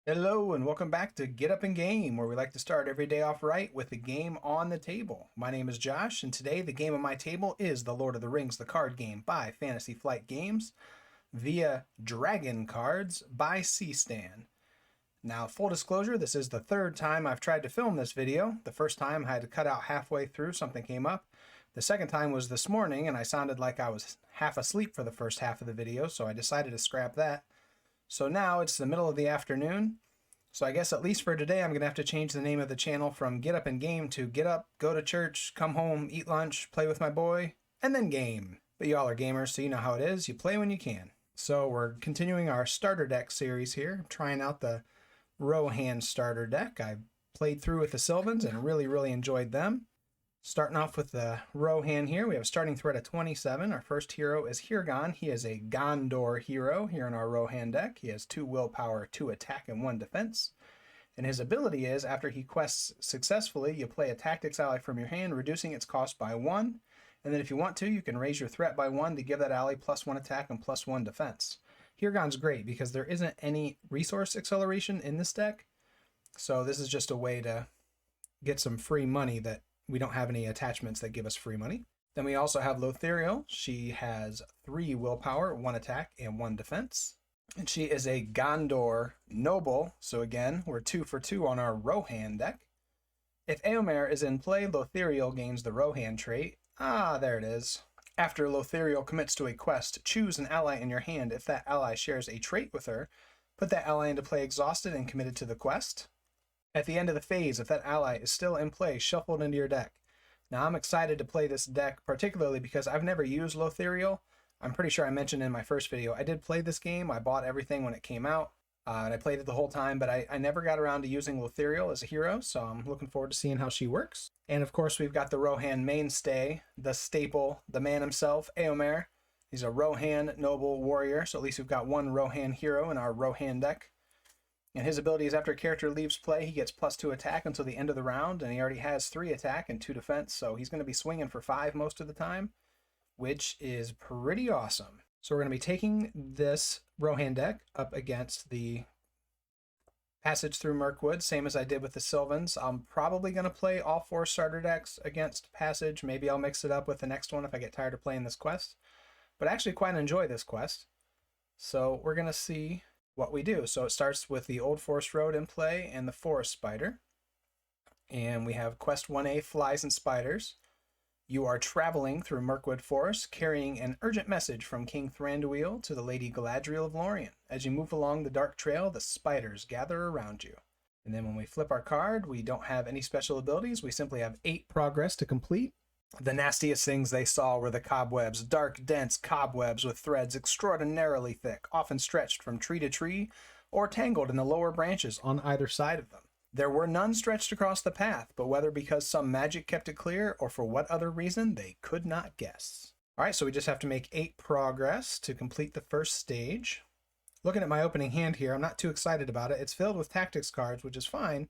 Hello and welcome back to Get Up and Game, where we like to start every day off right with a game on the table. My name is Josh, and today the game on my table is The Lord of the Rings, the card game by Fantasy Flight Games via Dragon Cards by C-Stan. Now, full disclosure, this is the third time I've tried to film this video. The first time I had to cut out halfway through, something came up. The second time was this morning, and I sounded like I was half asleep for the first half of the video, so I decided to scrap that. So now it's the middle of the afternoon. So I guess at least for today, I'm going to have to change the name of the channel from Get Up and Game to Get Up, Go to Church, Come Home, Eat Lunch, Play with My Boy, and then Game. But y'all are gamers, so you know how it is. You play when you can. So we're continuing our starter deck series here. I'm trying out the Rohan starter deck. I played through with the Sylvans and really enjoyed them. Starting off with the Rohan here, we have a starting threat of 27. Our first hero is Hirgon. He is a Gondor hero here in our Rohan deck. He has 2 willpower, 2 attack, and 1 defense. And his ability is, after he quests successfully, you play a tactics ally from your hand, reducing its cost by 1. And then if you want to, you can raise your threat by 1 to give that ally +1 attack and +1 defense. Hirgon's great because there isn't any resource acceleration in this deck. So this is just a way to get some free money that we don't have any attachments that give us free money. Then we also have Lothariel. She has 3 willpower, 1 attack, and 1 defense. And she is a Gondor noble. So again, we're 2 for 2 on our Rohan deck. If Éomer is in play, Lothariel gains the Rohan trait. There it is. After Lothariel commits to a quest, choose an ally in your hand. If that ally shares a trait with her, put that ally into play exhausted and committed to the quest. At the end of the phase, if that ally is still in play, shuffle it into your deck. Now, I'm excited to play this deck, particularly because I've never used Lothariel. I'm pretty sure I mentioned in my first video, I did play this game. I bought everything when it came out, and I played it the whole time, but I never got around to using Lothariel as a hero, so I'm looking forward to seeing how she works. And of course, we've got the Rohan mainstay, the staple, the man himself, Éomer. He's a Rohan noble warrior, so at least we've got 1 Rohan hero in our Rohan deck. And his ability is after a character leaves play, he gets +2 attack until the end of the round, and he already has 3 attack and 2 defense, so he's going to be swinging for 5 most of the time, which is pretty awesome. So we're going to be taking this Rohan deck up against the Passage Through Mirkwood, same as I did with the Sylvans. I'm probably going to play all 4 starter decks against Passage. Maybe I'll mix it up with the next one if I get tired of playing this quest. But I actually quite enjoy this quest. So we're going to see what we do. So it starts with the Old Forest Road in play and the Forest Spider. And we have Quest 1A, Flies and Spiders. You are traveling through Mirkwood Forest, carrying an urgent message from King Thranduil to the Lady Galadriel of Lorien. As you move along the dark trail, the spiders gather around you. And then when we flip our card, we don't have any special abilities. We simply have 8 progress to complete. The nastiest things they saw were the cobwebs, dark, dense cobwebs with threads extraordinarily thick, often stretched from tree to tree, or tangled in the lower branches on either side of them. There were none stretched across the path, but whether because some magic kept it clear, or for what other reason, they could not guess. Alright, so we just have to make 8 progress to complete the first stage. Looking at my opening hand here, I'm not too excited about it. It's filled with tactics cards, which is fine,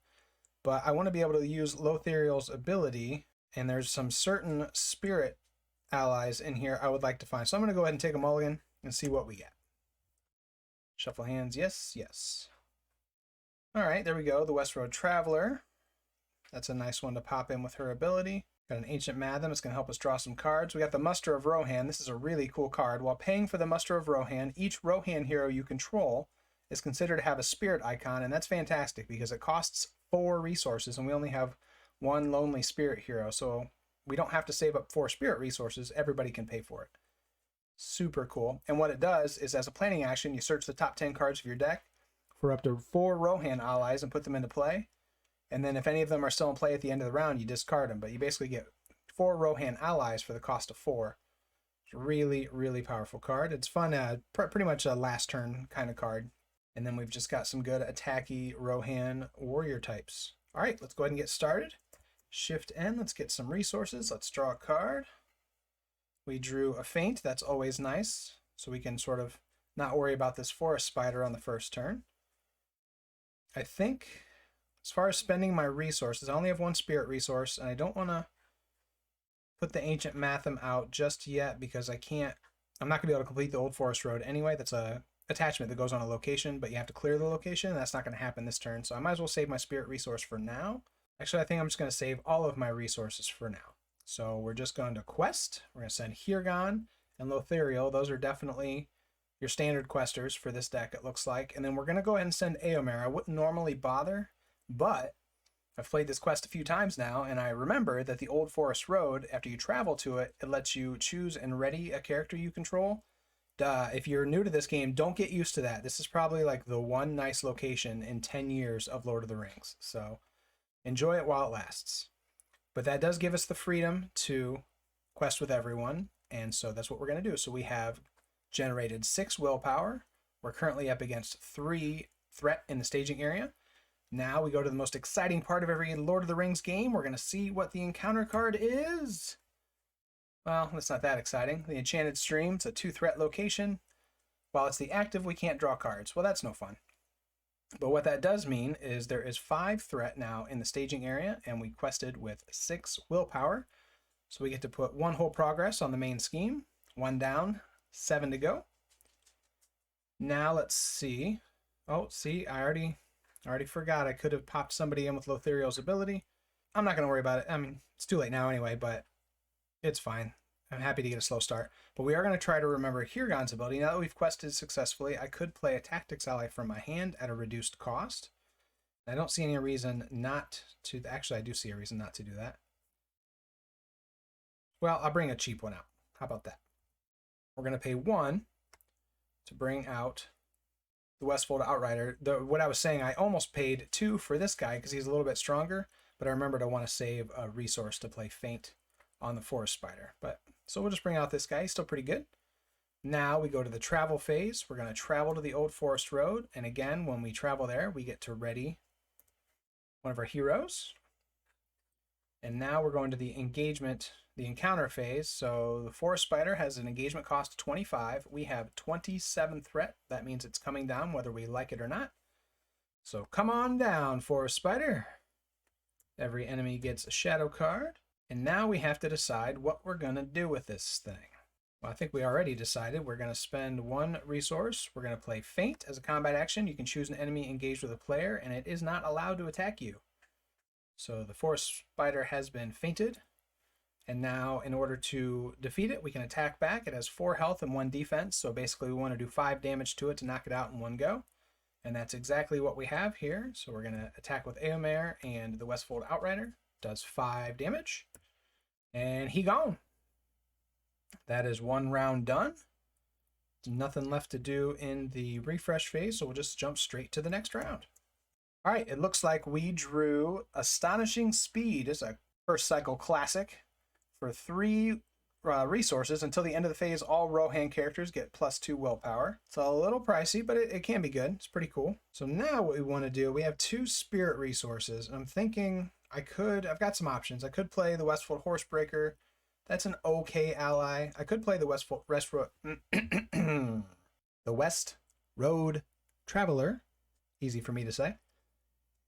but I want to be able to use Lothariel's ability. And there's some certain spirit allies in here I would like to find. So I'm going to go ahead and take a mulligan and see what we get. Shuffle hands. Yes. All right, there we go. The West Road Traveler. That's a nice one to pop in with her ability. Got an Ancient Matham. It's going to help us draw some cards. We got the Muster of Rohan. This is a really cool card. While paying for the Muster of Rohan, each Rohan hero you control is considered to have a spirit icon. And that's fantastic because it costs 4 resources and we only have 1 lonely spirit hero, so we don't have to save up 4 spirit resources. Everybody can pay for it. Super cool. And what it does is, as a planning action, you search the top 10 cards of your deck for up to 4 Rohan allies and put them into play. And then if any of them are still in play at the end of the round, you discard them. But you basically get 4 Rohan allies for the cost of 4. It's a really powerful card. It's fun, pretty much a last turn kind of card. And then we've just got some good attacky Rohan warrior types. All right, let's go ahead and get started. Shift N, let's get some resources. Let's draw a card. We drew a feint, that's always nice. So we can sort of not worry about this forest spider on the first turn. I think, as far as spending my resources, I only have 1 spirit resource, and I don't want to put the Ancient Matham out just yet because I'm not going to be able to complete the Old Forest Road anyway. That's a attachment that goes on a location, but you have to clear the location. That's not going to happen this turn, so I might as well save my spirit resource for now. Actually, I think I'm just going to save all of my resources for now. So we're just going to quest. We're going to send Hirgon and Lothariel. Those are definitely your standard questers for this deck, it looks like. And then we're going to go ahead and send Eomer. I wouldn't normally bother, but I've played this quest a few times now, and I remember that the Old Forest Road, after you travel to it, it lets you choose and ready a character you control. If you're new to this game, don't get used to that. This is probably like the one nice location in 10 years of Lord of the Rings. So enjoy it while it lasts. But that does give us the freedom to quest with everyone, and so that's what we're going to do. So we have generated 6 willpower. We're currently up against 3 threat in the staging area. Now we go to the most exciting part of every Lord of the Rings game. We're going to see what the encounter card is. Well, that's not that exciting. The Enchanted Stream, it's a 2-threat location. While it's the active, we can't draw cards. Well, that's no fun. But what that does mean is there is 5 threat now in the staging area, and we quested with 6 willpower. So we get to put 1 whole progress on the main scheme. 1 down, 7 to go. Now let's see. Oh, see, I already forgot I could have popped somebody in with Lothariel's ability. I'm not going to worry about it. I mean, it's too late now anyway, but it's fine. I'm happy to get a slow start. But we are going to try to remember Hirgon's ability. Now that we've quested successfully, I could play a Tactics Ally from my hand at a reduced cost. I don't see any reason not to... Actually, I do see a reason not to do that. Well, I'll bring a cheap one out. How about that? We're going to pay 1 to bring out the Westfold Outrider. What I was saying, I almost paid 2 for this guy because he's a little bit stronger, but I remembered I want to save a resource to play Feint on the Forest Spider. But so we'll just bring out this guy. He's still pretty good. Now we go to the travel phase. We're going to travel to the Old Forest Road, and again, when we travel there, we get to ready one of our heroes. And now we're going to the engagement, the encounter phase. So the Forest Spider has an engagement cost of 25. We have 27 threat. That means it's coming down whether we like it or not. So come on down, Forest Spider. Every enemy gets a shadow card. And now we have to decide what we're going to do with this thing. Well, I think we already decided. We're going to spend 1 resource. We're going to play Feint as a combat action. You can choose an enemy engaged with a player, and it is not allowed to attack you. So the Forest Spider has been feinted. And now, in order to defeat it, we can attack back. It has 4 health and 1 defense. So basically, we want to do 5 damage to it to knock it out in one go. And that's exactly what we have here. So we're going to attack with Eomer, and the Westfold Outrider does 5 damage. And he gone. That is 1 round done. There's nothing left to do in the refresh phase, so we'll just jump straight to the next round. All right, it looks like we drew Astonishing Speed. It's a first cycle classic for 3 resources. Until the end of the phase, all Rohan characters get +2 willpower. It's a little pricey, but it can be good. It's pretty cool. So now what we want to do, we have 2 spirit resources. I'm thinking I've got some options. I could play the Westfold Horsebreaker. That's an okay ally. I could play the the West Road Traveler. Easy for me to say.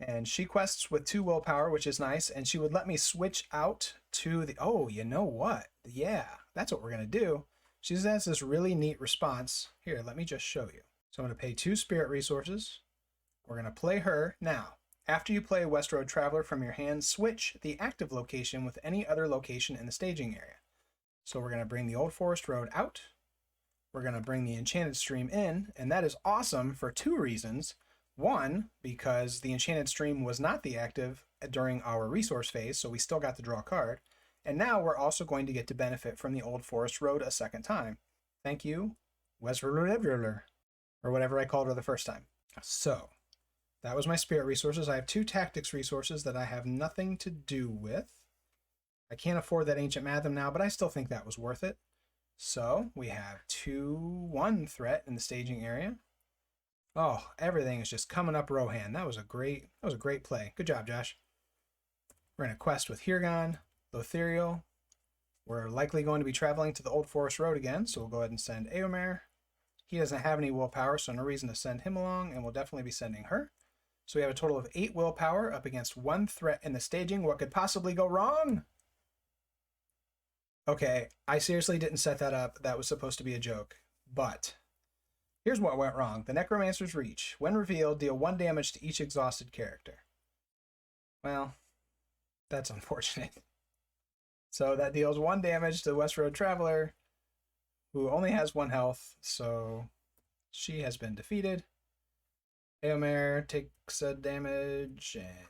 And she quests with 2 willpower, which is nice. And she would let me switch out to the... Oh, you know what? Yeah, that's what we're going to do. She has this really neat response. Here, let me just show you. So I'm going to pay 2 spirit resources. We're going to play her. Now, after you play West Road Traveler from your hand, switch the active location with any other location in the staging area. So we're going to bring the Old Forest Road out. We're going to bring the Enchanted Stream in, and that is awesome for 2 reasons. 1, because the Enchanted Stream was not the active during our resource phase, so we still got to draw a card. And now we're also going to get to benefit from the Old Forest Road a second time. Thank you, Westroad, or whatever I called her the first time. So that was my spirit resources. I have 2 tactics resources that I have nothing to do with. I can't afford that Ancient Matham now, but I still think that was worth it. So we have 2-1 threat in the staging area. Oh, everything is just coming up Rohan. That was a great play. Good job, Josh. We're going to quest with Hirgon, Lothariel. We're likely going to be traveling to the Old Forest Road again, so we'll go ahead and send Eomer. He doesn't have any willpower, so no reason to send him along, and we'll definitely be sending her. So we have a total of 8 willpower up against 1 threat in the staging. What could possibly go wrong? Okay, I seriously didn't set that up. That was supposed to be a joke. But Here's what went wrong. The Necromancer's Reach. When revealed, deal 1 damage to each exhausted character. Well, that's unfortunate. So that deals 1 damage to the West Road Traveler, who only has 1 health, so she has been defeated. Eomer takes a damage, and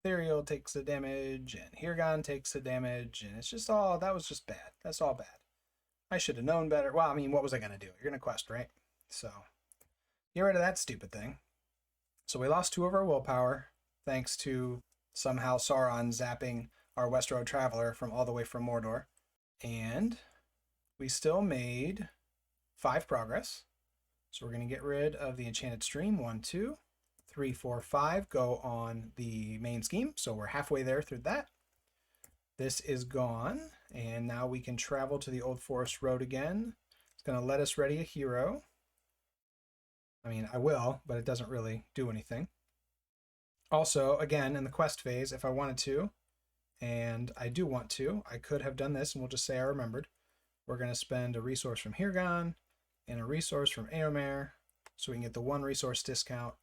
Ethereal takes a damage, and Hirgon takes a damage, and it's just all, that was just bad. That's all bad. I should have known better. Well, I mean, what was I going to do? You're going to quest, right? So, get rid of that stupid thing. So we lost 2 of our willpower, thanks to somehow Sauron zapping our West Road Traveler from all the way from Mordor. And we still made 5 progress. So we're going to get rid of the Enchanted Stream. 1, 2, 3, 4, 5 go on the main scheme. So we're halfway there through that. This is gone. And now we can travel to the Old Forest Road again. It's going to let us ready a hero. I mean, I will, but it doesn't really do anything. Also, again, in the quest phase, if I wanted to, and I do want to, I could have done this, and we'll just say I remembered. We're going to spend a resource from Hirgon and a resource from Eomer, so we can get the 1 resource discount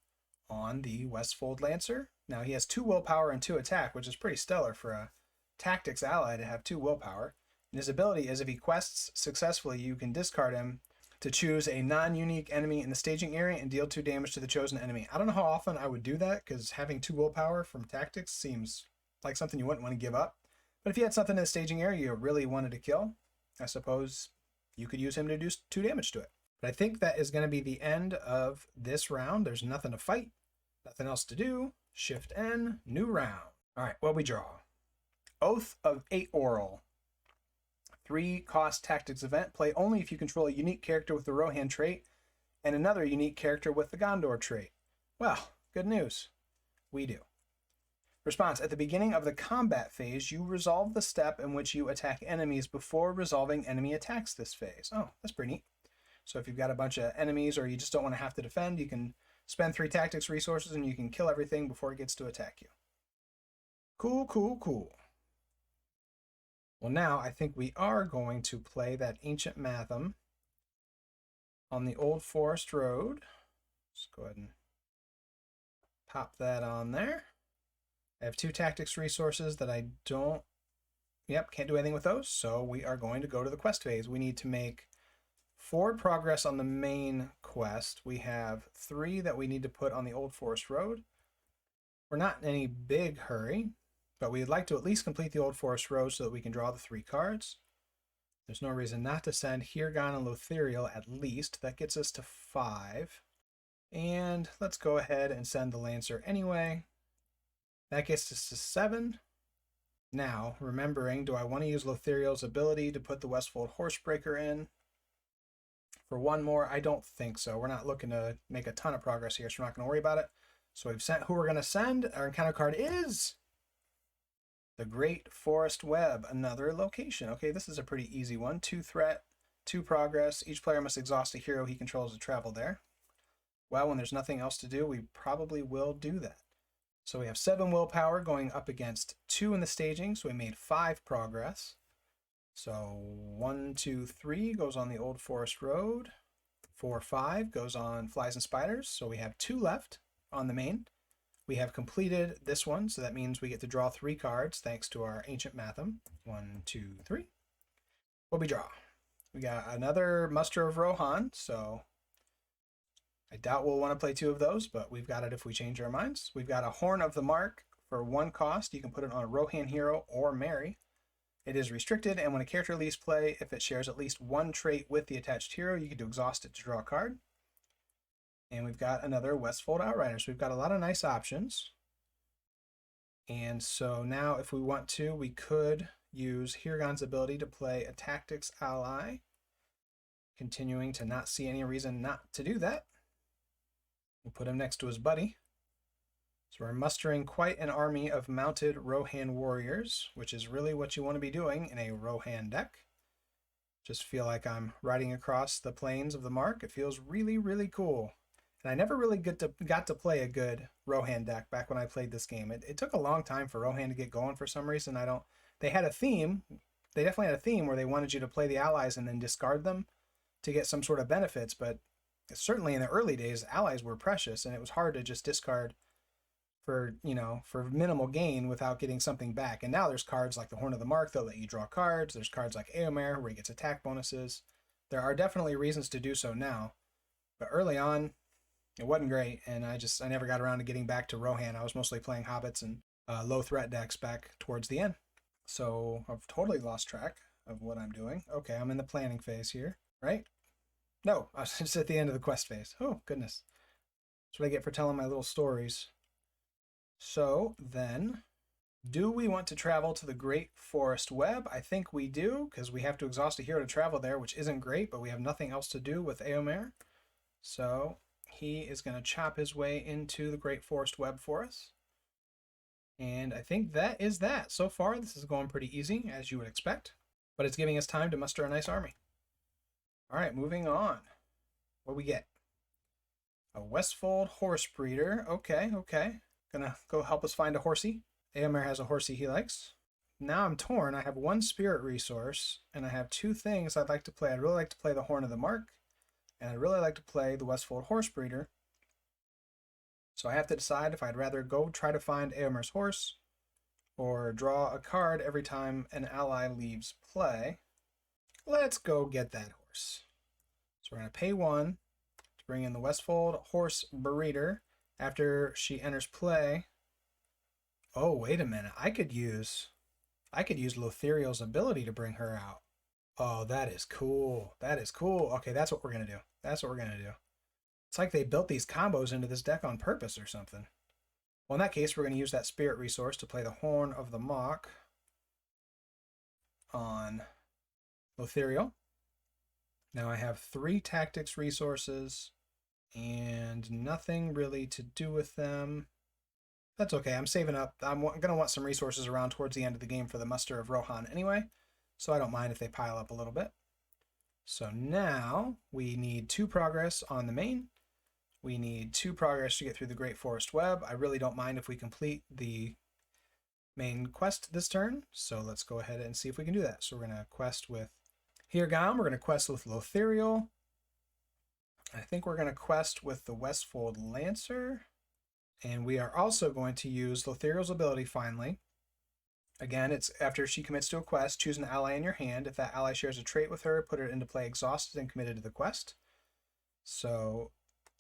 on the Westfold Lancer. Now, he has 2 willpower and 2 attack, which is pretty stellar for a tactics ally to have 2 willpower. And his ability is if he quests successfully, you can discard him to choose a non-unique enemy in the staging area and deal 2 damage to the chosen enemy. I don't know how often I would do that, because having 2 willpower from tactics seems like something you wouldn't want to give up. But if you had something in the staging area you really wanted to kill, I suppose you could use him to do 2 damage to it. But I think that is going to be the end of this round. There's nothing to fight, nothing else to do. Shift N, new round. All right, what we draw. Oath of Aoral. 3 cost tactics event. Play only if you control a unique character with the Rohan trait and another unique character with the Gondor trait. Well, good news. We do. Response. At the beginning of the combat phase, you resolve the step in which you attack enemies before resolving enemy attacks this phase. Oh, that's pretty neat. So if you've got a bunch of enemies or you just don't want to have to defend, you can spend 3 tactics resources and you can kill everything before it gets to attack you. Cool, cool, cool. Well, now I think we are going to play that Ancient Mathem on the Old Forest Road. Just go ahead and pop that on there. I have 2 tactics resources that I don't, can't do anything with those. So we are going to go to the quest phase. We need to make forward progress on the main quest. We have 3 that we need to put on the Old Forest Road. We're not in any big hurry, but we'd like to at least complete the Old Forest Road so that we can draw the 3 cards. There's no reason not to send Hirgon and Lothiriel at least. That gets us to 5. And let's go ahead and send the Lancer anyway. That gets us to 7. Now, remembering, do I want to use Lothiriel's ability to put the Westfold Horsebreaker in? For 1 more, I don't think so. We're not looking to make a ton of progress here, so we're not going to worry about it. So we've sent who we're going to send. Our encounter card is the Great Forest Web, another location. Okay, this is a pretty easy one. 2 threat, 2 progress. Each player must exhaust a hero he controls to travel there. Well, when there's nothing else to do, we probably will do that. So we have 7 willpower going up against 2 in the staging, so we made 5 progress. So 1, 2, 3 goes on the Old Forest Road. 4, 5 goes on Flies and Spiders, so we have 2 left on the main. We have completed this one, so that means we get to draw 3 cards thanks to our Ancient Mathem. 1, 2, 3. What we draw? We got another Muster of Rohan, so I doubt we'll want to play 2 of those, but we've got it if we change our minds. We've got a Horn of the Mark for 1 cost. You can put it on a Rohan hero or Mary. It is restricted, and when a character leaves play, if it shares at least 1 trait with the attached hero, you can do exhaust it to draw a card. And we've got another Westfold Outrider. So we've got a lot of nice options. And so now if we want to, we could use Hirgon's ability to play a Tactics ally. Continuing to not see any reason not to do that. We'll put him next to his buddy. So we're mustering quite an army of mounted Rohan warriors, which is really what you want to be doing in a Rohan deck. Just feel like I'm riding across the plains of the Mark. It feels really, really cool. And I never really got to play a good Rohan deck back when I played this game. It took a long time for Rohan to get going for some reason. They had a theme. They definitely had a theme where they wanted you to play the allies and then discard them to get some sort of benefits, but certainly in the early days, allies were precious, and it was hard to just discard for, for minimal gain without getting something back. And now there's cards like the Horn of the Mark that let you draw cards. There's cards like Eomer where he gets attack bonuses. There are definitely reasons to do so now, but early on, it wasn't great, and I never got around to getting back to Rohan. I was mostly playing Hobbits and low threat decks back towards the end. So I've totally lost track of what I'm doing. Okay, I'm in the planning phase here, right? No, I was just at the end of the quest phase. Oh, goodness. That's what I get for telling my little stories. So then, do we want to travel to the Great Forest Web? I think we do, because we have to exhaust a hero to travel there, which isn't great, but we have nothing else to do with Eomer. So he is going to chop his way into the Great Forest Web for us. And I think that is that. So far, this is going pretty easy, as you would expect, but it's giving us time to muster a nice army. All right, moving on. What do we get? A Westfold horse breeder. Okay. Gonna go help us find a horsey. Eomer has a horsey he likes. Now I'm torn. I have one spirit resource, and I have two things I'd like to play. I'd really like to play the Horn of the Mark, and I'd really like to play the Westfold horse breeder. So I have to decide if I'd rather go try to find Eomer's horse or draw a card every time an ally leaves play. Let's go get that horse. So we're going to pay 1 to bring in the Westfold horse breeder after she enters play. Oh, wait a minute. I could use Lothariel's ability to bring her out. Oh, that is cool. That is cool. Okay, that's what we're going to do. That's what we're going to do. It's like they built these combos into this deck on purpose or something. Well, in that case, we're going to use that spirit resource to play the Horn of the Mock on Lothariel. Now I have 3 tactics resources and nothing really to do with them. That's okay. I'm saving up. I'm going to want some resources around towards the end of the game for the muster of Rohan anyway, so I don't mind if they pile up a little bit. So now we need 2 progress on the main. We need 2 progress to get through the Great Forest Web. I really don't mind if we complete the main quest this turn, so let's go ahead and see if we can do that. So we're going to quest with Hirgam. We're going to quest with Lothariel. I think we're going to quest with the Westfold Lancer. And we are also going to use Lothariel's ability finally. Again, it's after she commits to a quest, choose an ally in your hand. If that ally shares a trait with her, put it into play exhausted and committed to the quest. So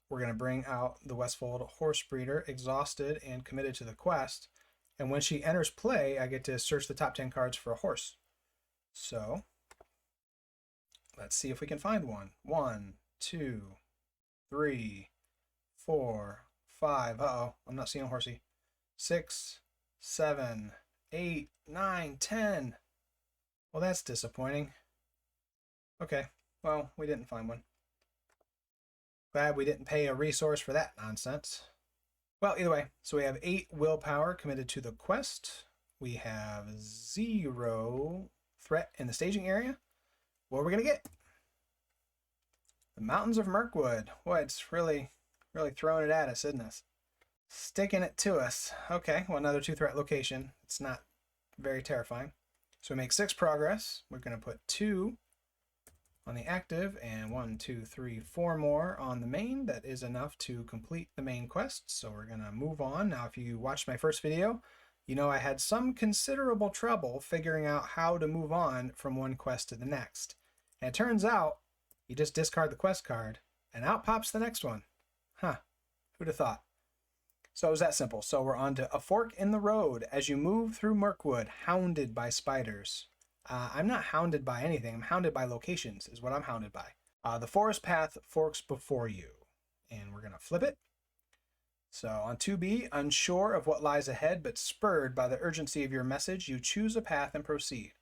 we're going to bring out the Westfold horse breeder, exhausted and committed to the quest. And when she enters play, I get to search the top 10 cards for a horse. So let's see if we can find one. 1, 2, 3, 4, 5. Uh-oh, I'm not seeing a horsey. 6, 7, 8, 9, 10. Well, that's disappointing. Okay, well, we didn't find one. Glad we didn't pay a resource for that nonsense. Well, either way, so we have 8 willpower committed to the quest. We have 0 threat in the staging area. What are we going to get? The Mountains of Mirkwood. Boy, it's really throwing it at us, isn't it? Sticking it to us. Okay, well, another 2 threat location. It's not very terrifying. So we make 6 progress. We're going to put 2 on the active and 1, 2, 3, 4 more on the main. That is enough to complete the main quest. So we're going to move on. Now, if you watched my first video, you know I had some considerable trouble figuring out how to move on from one quest to the next. And it turns out you just discard the quest card and out pops the next one. Huh, who'd have thought? So it was that simple. So we're on to A Fork in the Road. As you move through Mirkwood, hounded by spiders. I'm not hounded by anything. I'm hounded by locations is what I'm hounded by. The forest path forks before you. And we're going to flip it. So on 2B, unsure of what lies ahead, but spurred by the urgency of your message, you choose a path and proceed.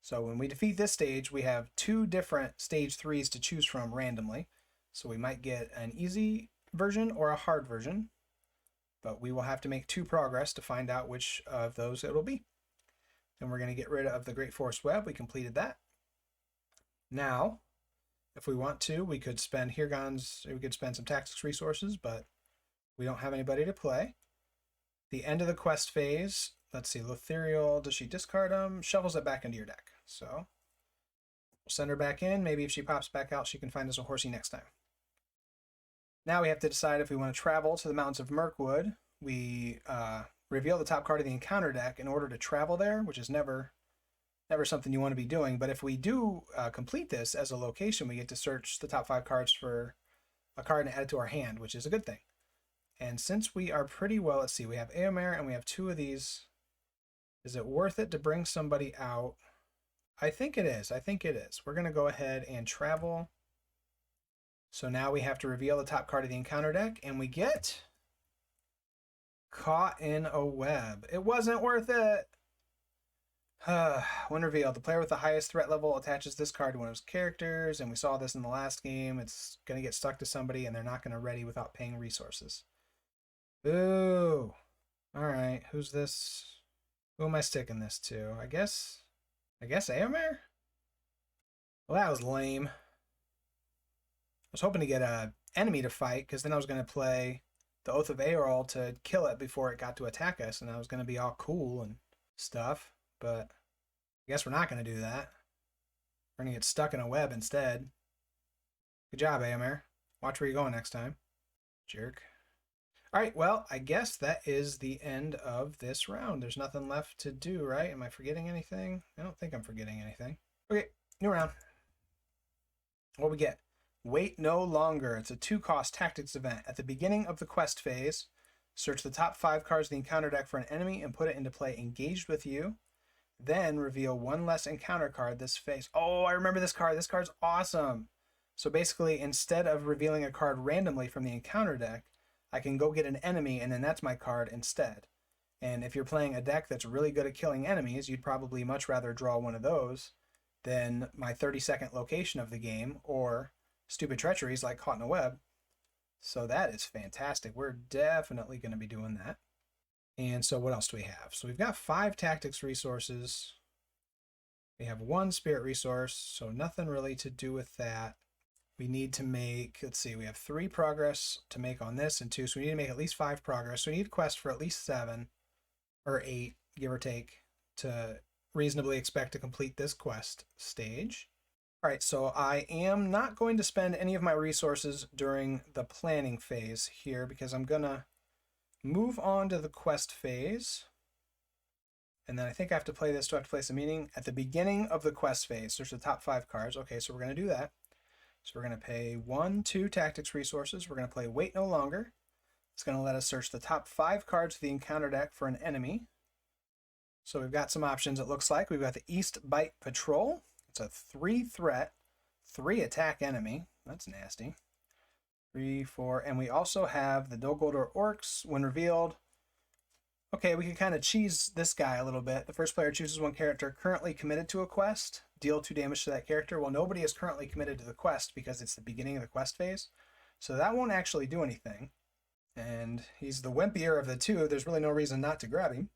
So when we defeat this stage, we have 2 different stage 3s to choose from randomly. So we might get an easy version or a hard version, but we will have to make 2 progress to find out which of those it'll be. Then we're going to get rid of the Great Forest Web. We completed that. Now, if we want to, we could spend some tactics resources, but we don't have anybody to play. The end of the quest phase, let's see, Lothariel, does she discard them? Shovels it back into your deck. So we'll send her back in. Maybe if she pops back out, she can find us a horsey next time. Now we have to decide if we want to travel to the mountains of Mirkwood. We reveal the top card of the encounter deck in order to travel there, which is never something you want to be doing. But if we do complete this as a location, we get to search the top 5 cards for a card and add it to our hand, which is a good thing. And since we are pretty well, let's see, we have Eomer and we have 2 of these. Is it worth it to bring somebody out? I think it is. I think it is. We're going to go ahead and travel. So now we have to reveal the top card of the encounter deck, and we get Caught in a Web. It wasn't worth it. When revealed, the player with the highest threat level attaches this card to one of his characters, and we saw this in the last game. It's going to get stuck to somebody, and they're not going to ready without paying resources. Boo. All right, who's this? Who am I sticking this to? I guess Eomer? Well, that was lame. I was hoping to get an enemy to fight, because then I was going to play the Oath of Aerol to kill it before it got to attack us, and I was going to be all cool and stuff, but I guess we're not going to do that. We're going to get stuck in a web instead. Good job, Eomer. Watch where you're going next time. Jerk. All right, well, I guess that is the end of this round. There's nothing left to do, right? Am I forgetting anything? I don't think I'm forgetting anything. Okay, new round. What we get? Wait No Longer. It's a 2-cost tactics event. At the beginning of the quest phase, search the top 5 cards of the encounter deck for an enemy and put it into play engaged with you. Then reveal 1 less encounter card this phase. Oh, I remember this card. This card's awesome. So basically, instead of revealing a card randomly from the encounter deck, I can go get an enemy, and then that's my card instead. And if you're playing a deck that's really good at killing enemies, you'd probably much rather draw one of those than my 30-second location of the game, or stupid treacheries like Caught in a Web. So that is fantastic. We're definitely going to be doing that. And so what else do we have? So we've got 5 tactics resources. We have 1 spirit resource, so nothing really to do with that. We need to make, let's see, we have 3 progress to make on this and 2, so we need to make at least 5 progress. So we need quest for at least 7 or 8, give or take, to reasonably expect to complete this quest stage. All right, so I am not going to spend any of my resources during the planning phase here, because I'm going to move on to the quest phase. And then I think I have to play this. Do I have to place a meeting? At the beginning of the quest phase, there's the top 5 cards. Okay, so we're going to do that. So we're going to pay 2 tactics resources. We're going to play Wait No Longer. It's going to let us search the top 5 cards of the encounter deck for an enemy. So we've got some options, it looks like. We've got the East Bite Patrol. It's a 3 threat, 3 attack enemy. That's nasty. 3, 4, and we also have the Dol-Guldur Orcs. When revealed, okay, we can kind of cheese this guy a little bit. The first player chooses 1 character currently committed to a quest. Deal 2 damage to that character. Well, nobody is currently committed to the quest because it's the beginning of the quest phase. So that won't actually do anything. And he's the wimpier of the 2. There's really no reason not to grab him.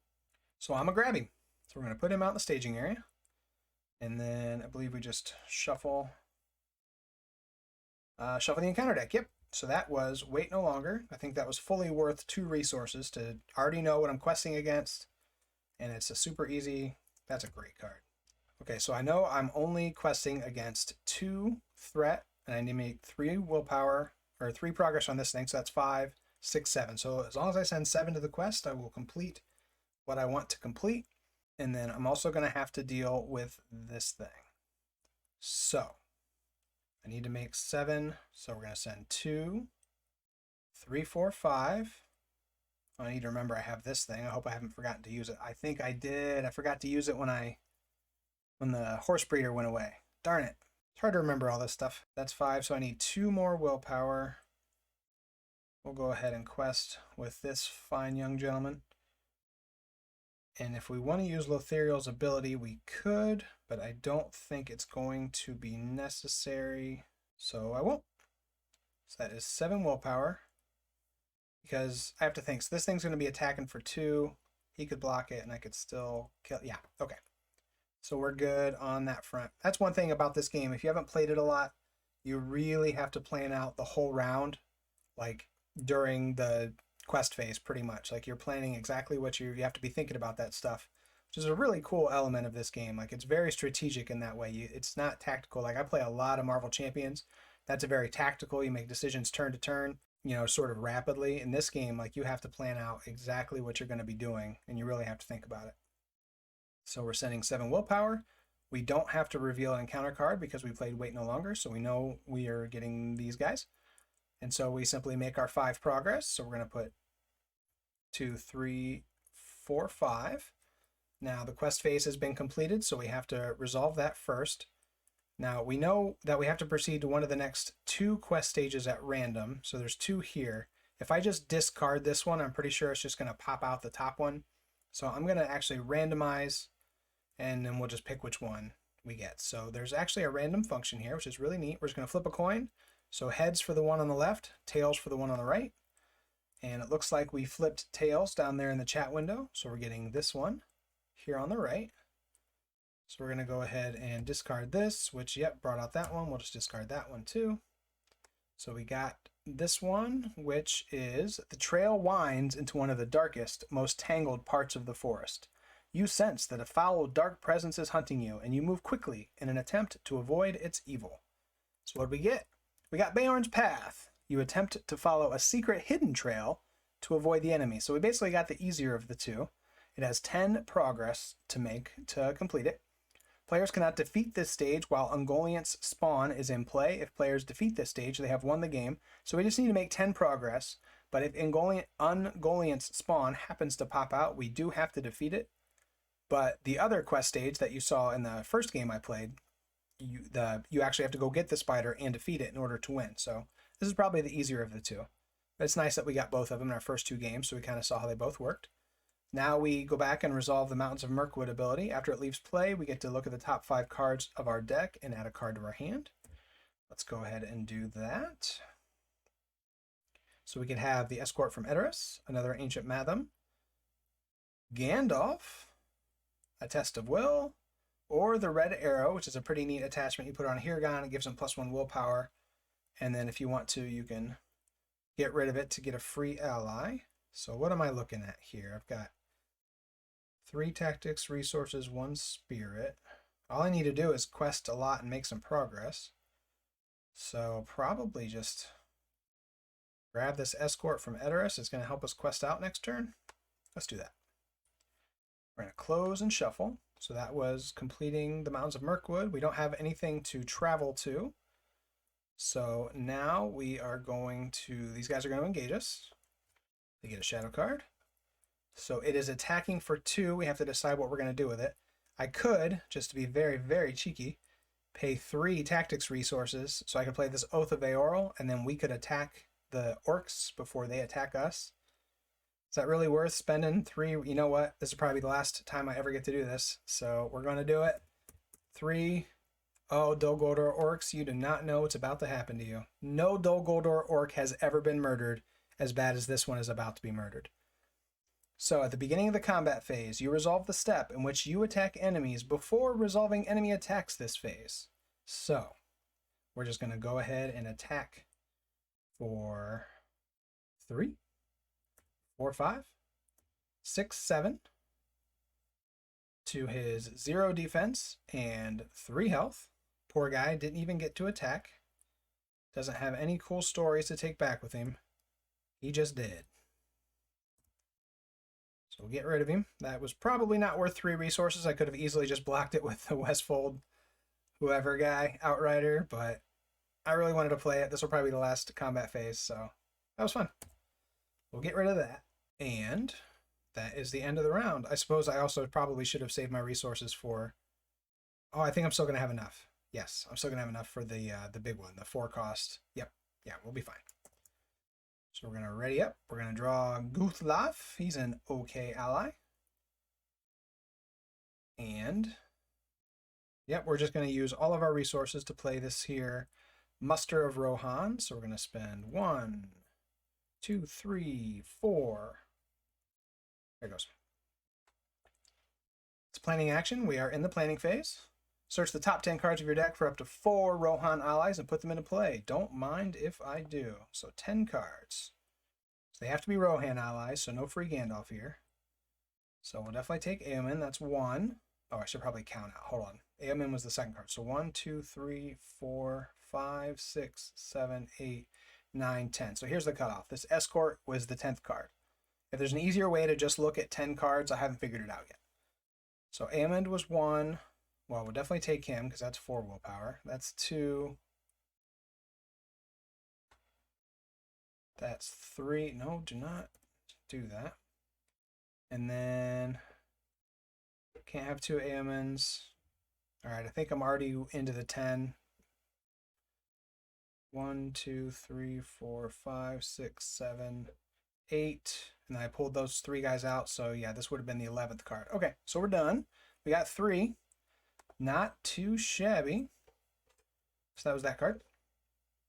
So I'm going to grab him. So we're going to put him out in the staging area. And then I believe we just shuffle the encounter deck. Yep. So that was Wait No Longer. I think that was fully worth 2 resources to already know what I'm questing against. And it's a super easy, that's a great card. Okay, so I know I'm only questing against 2 threat, and I need to make 3 willpower, or 3 progress on this thing, so that's 5, 6, 7. So as long as I send 7 to the quest, I will complete what I want to complete. And then I'm also going to have to deal with this thing. So I need to make 7, so we're going to send 2, 3, 4, 5. I need to remember I have this thing. I hope I haven't forgotten to use it. I think I did. I forgot to use it when the horse breeder went away. Darn it. It's hard to remember all this stuff. That's 5, so I need 2 more willpower. We'll go ahead and quest with this fine young gentleman. And if we want to use Lothariel's ability, we could, but I don't think it's going to be necessary, so I won't. So that is 7 willpower, because I have to think. So this thing's going to be attacking for 2. He could block it, and I could still kill. Yeah, okay. So we're good on that front. That's one thing about this game. If you haven't played it a lot, you really have to plan out the whole round, like during the quest phase, pretty much. Like you're planning exactly what you have to be thinking about that stuff, which is a really cool element of this game. Like it's very strategic in that way. It's not tactical. Like I play a lot of Marvel Champions. That's a very tactical. You make decisions turn to turn. you know, sort of rapidly. In this game, like, you have to plan out exactly what you're going to be doing, and you really have to think about it. So we're sending 7 willpower. We don't have to reveal an encounter card because we played Wait No Longer, so we know we are getting these guys. And so we simply make our 5 progress. So we're going to put 2, 3, 4, 5. Now the quest phase has been completed, so we have to resolve that first. Now we know that we have to proceed to one of the next 2 quest stages at random. So there's 2 here. If I just discard this one, I'm pretty sure it's just going to pop out the top one. So I'm going to actually randomize, and then we'll just pick which one we get. So there's actually a random function here, which is really neat. We're just going to flip a coin. So heads for the one on the left, tails for the one on the right. And it looks like we flipped tails down there in the chat window. So we're getting this one here on the right. So we're going to go ahead and discard this, which, yep, brought out that one. We'll just discard that one too. So we got this one, which is the trail winds into one of the darkest, most tangled parts of the forest. You sense that a foul, dark presence is hunting you, and you move quickly in an attempt to avoid its evil. So what do we get? We got Beorn's Path. You attempt to follow a secret hidden trail to avoid the enemy. So we basically got the easier of the two. It has 10 progress to make to complete it. Players cannot defeat this stage while Ungoliant's spawn is in play. If players defeat this stage, they have won the game. So we just need to make 10 progress. But if Ungoliant's spawn happens to pop out, we do have to defeat it. But the other quest stage that you saw in the first game I played, you actually have to go get the spider and defeat it in order to win. So this is probably the easier of the two. But it's nice that we got both of them in our first 2 games, so we kind of saw how they both worked. Now we go back and resolve the Mountains of Mirkwood ability. After it leaves play, we get to look at the top 5 cards of our deck and add a card to our hand. Let's go ahead and do that. So we could have the Escort from Edoras, another Ancient Matham, Gandalf, a Test of Will, or the Red Arrow, which is a pretty neat attachment. You put it on Hirgon, it gives them +1 willpower. And then if you want to, you can get rid of it to get a free ally. So what am I looking at here? I've got 3 tactics, resources, 1 spirit. All I need to do is quest a lot and make some progress. So probably just grab this Escort from Edoras. It's going to help us quest out next turn. Let's do that. We're going to close and shuffle. So that was completing the Mountains of Mirkwood. We don't have anything to travel to. So now we are going to, these guys are going to engage us. They get a shadow card. So it is attacking for 2. We have to decide what we're going to do with it. I could, just to be very, very cheeky, pay 3 tactics resources so I could play this Oath of Aoral, and then we could attack the orcs before they attack us. Is that really worth spending 3? You know what? This is probably the last time I ever get to do this. So we're going to do it. 3. Oh, Dol Guldur orcs, you do not know what's about to happen to you. No Dol Guldur orc has ever been murdered as bad as this one is about to be murdered. So at the beginning of the combat phase, you resolve the step in which you attack enemies before resolving enemy attacks this phase. So we're just going to go ahead and attack for 3, 4, 5, 6, 7 to his 0 defense and 3 health. Poor guy didn't even get to attack. Doesn't have any cool stories to take back with him. He just did. So we'll get rid of him. That was probably not worth 3 resources. I could have easily just blocked it with the Westfold whoever guy, Outrider, but I really wanted to play it. This will probably be the last combat phase, so that was fun. We'll get rid of that. And that is the end of the round. I suppose I also probably should have saved my resources for... Oh, I think I'm still going to have enough. Yes, I'm still going to have enough for the big one, the 4 cost. Yep, yeah, we'll be fine. So we're going to ready up. We're going to draw Guthlaf. He's an okay ally. And, yep, we're just going to use all of our resources to play this here Muster of Rohan. So we're going to spend 1, 2, 3, 4. There it goes. It's planning action. We are in the planning phase. Search the top 10 cards of your deck for up to 4 Rohan allies and put them into play. Don't mind if I do. So 10 cards. So they have to be Rohan allies, so no free Gandalf here. So we'll definitely take Eomin. That's 1. Oh, I should probably count out. Hold on. Eomin was the second card. So 1, 2, 3, 4, 5, 6, 7, 8, 9, 10. So here's the cutoff. This escort was the 10th card. If there's an easier way to just look at 10 cards, I haven't figured it out yet. So Amond was 1. Well, we'll definitely take him because that's 4 willpower. That's 2. That's 3. No, do not do that. And then can't have 2 Amonds. All right, I think I'm already into the 10. 1, 2, 3, 4, 5, 6, 7, 8. And I pulled those 3 guys out. So yeah, this would have been the 11th card. Okay, so we're done. We got 3. Not too shabby. So that was that card.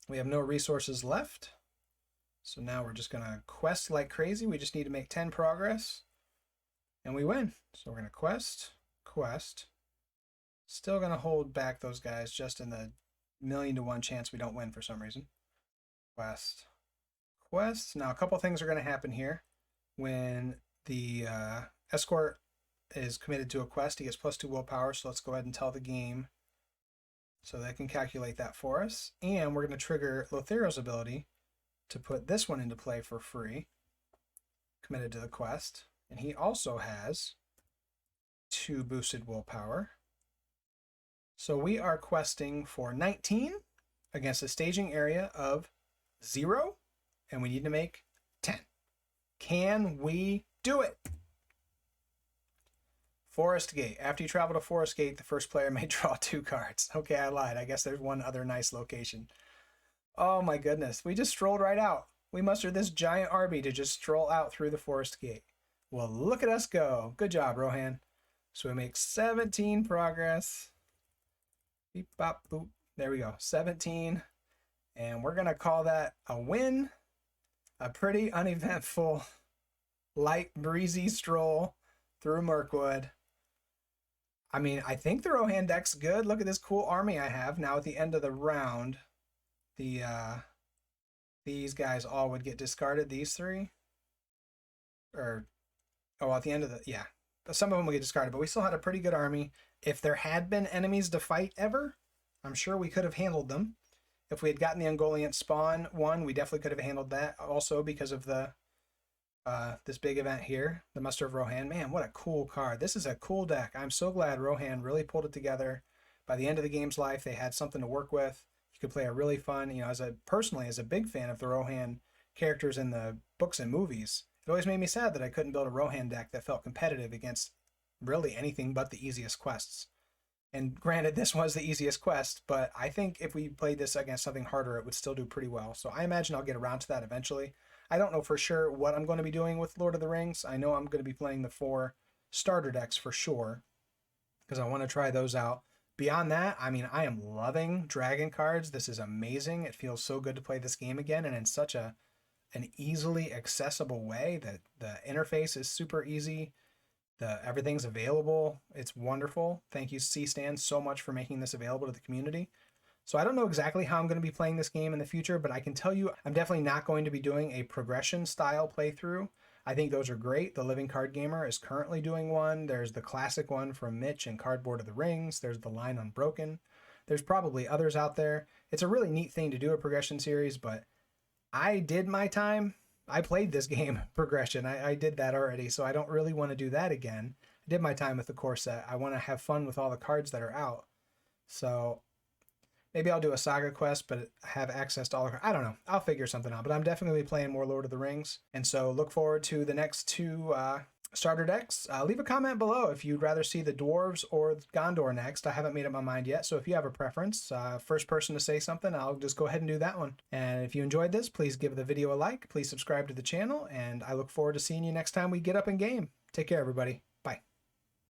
We have no resources left. So now we're just going to quest like crazy. We just need to make 10 progress. And we win. So we're going to quest. Still going to hold back those guys just in the 1,000,000 to 1 chance we don't win for some reason. Quest. Now a couple things are going to happen here. When the escort is committed to a quest, he gets +2 willpower. So let's go ahead and tell the game so they can calculate that for us. And we're going to trigger Lothario's ability to put this one into play for free, committed to the quest. And he also has 2 boosted willpower. So we are questing for 19 against a staging area of 0, and we need to make 10. Can we do it? Forest Gate. After you travel to Forest Gate, the first player may draw 2 cards. Okay, I lied. I guess there's one other nice location. Oh my goodness. We just strolled right out. We mustered this giant army to just stroll out through the Forest Gate. Well, look at us go. Good job, Rohan. So we make 17 progress. Beep, bop, boop. There we go. 17. And we're going to call that a win. A pretty uneventful, light, breezy stroll through Mirkwood. I mean, I think the Rohan deck's good. Look at this cool army I have. Now at the end of the round, these guys all would get discarded. These 3. Or, oh, at the end of the, yeah. Some of them will get discarded, but we still had a pretty good army. If there had been enemies to fight ever, I'm sure we could have handled them. If we had gotten the Ungoliant spawn one, we definitely could have handled that also because of the this big event here, the Muster of Rohan. Man, what a cool card. This is a cool deck. I'm so glad Rohan really pulled it together. By the end of the game's life, they had something to work with. You could play a really fun, you know, personally, as a big fan of the Rohan characters in the books and movies, it always made me sad that I couldn't build a Rohan deck that felt competitive against really anything but the easiest quests. And granted, this was the easiest quest, but I think if we played this against something harder, it would still do pretty well. So I imagine I'll get around to that eventually. I don't know for sure what I'm going to be doing with Lord of the Rings. I know I'm going to be playing the 4 starter decks for sure, because I want to try those out. Beyond that, I mean, I am loving dragon cards. This is amazing. It feels so good to play this game again, and in such an easily accessible way. That the interface is super easy. Everything's available. It's wonderful. Thank you, C-Stan, so much for making this available to the community. So I don't know exactly how I'm going to be playing this game in the future, but I can tell you I'm definitely not going to be doing a progression style playthrough. I think those are great. The Living Card Gamer is currently doing one. There's the classic one from Mitch and Cardboard of the Rings. There's the Line Unbroken. There's probably others out there. It's a really neat thing to do a progression series, but I did my time. I played this game progression. I did that already, so I don't really want to do that again. I did my time with the core set. I want to have fun with all the cards that are out. So maybe I'll do a saga quest, but have access to all the cards. I don't know. I'll figure something out, but I'm definitely playing more Lord of the Rings. And so look forward to the next 2 starter decks. Leave a comment below if you'd rather see the Dwarves or Gondor next. I haven't made up my mind yet, so if you have a preference, first person to say something, I'll just go ahead and do that one. And if you enjoyed this, please give the video a like, please subscribe to the channel, and I look forward to seeing you next time we get up in game. Take care, everybody.